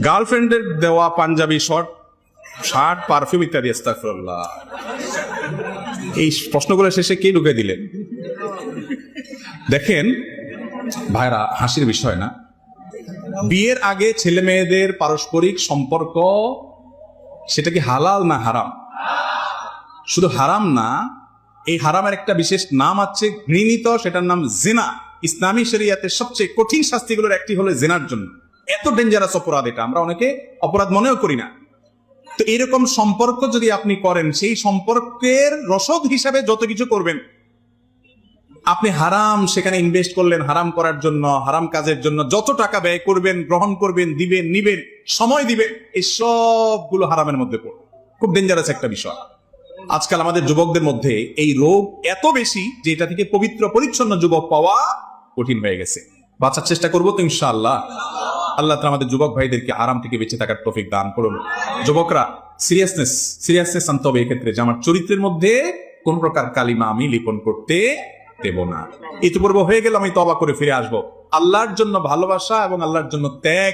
গার্লফ্রেন্ডের দেওয়া panjabi shirt perfume ইত্যাদি। আস্তাগফিরুল্লাহ। এই প্রশ্নগুলো শেষে কে ঢুকে দিলেন? দেখেন ভাইরা, হাসির বিষয় না, বিয়ের আগে ছেলে মেয়েদের পারস্পরিক সম্পর্ক সেটা কি হালাল না হারাম? শুধু হারাম না, এই হারামের একটা বিশেষ নাম আছে ঘৃণিত, সেটার নাম জিনা। ইসলামী শরিয়াতের সবচেয়ে কঠিন শাস্তিগুলোর একটি হলো জিনার জন্য। এত ডেঞ্জারাস অপরাধ এটা, আমরা অনেকে অপরাধ মনেও করি না। তো এরকম সম্পর্ক যদি আপনি করেন, সেই সম্পর্কের রসদ হিসাবে যত কিছু করবেন, আপনি হারাম সেখানে ইনভেস্ট করলেন, হারাম করার জন্য, হারাম কাজের জন্য যত টাকা ব্যয় করবেন, গ্রহণ করবেন, দিবেন, নিবেন, সময় দিবেন, এই সবগুলো হারামের মধ্যে পড়বে। খুব ডেঞ্জারাস একটা বিষয়। আজকাল আমাদের যুবকদের মধ্যে এই রোগ এত বেশি যে এটা থেকে পবিত্র পরিচ্ছন্ন যুবক পাওয়া কঠিন হয়ে গেছে। বাঁচার চেষ্টা করবো তো ইনশাআল্লাহ। আল্লাহ তাআলা আমাদের যুবক ভাইদেরকে আরাম থেকে বেঁচে থাকার তৌফিক দান করুন। যুবকরা সিরিয়াসনেস আনতে হবে এক্ষেত্রে, যে আমার চরিত্রের মধ্যে কোন প্রকার কালিমা আমি লিপন করতে দেব না। ইতিপূর্বে হয়ে গেল, আমি তওবা করে ফিরে আসবো। আল্লাহর জন্য ভালোবাসা এবং আল্লাহর জন্য ত্যাগ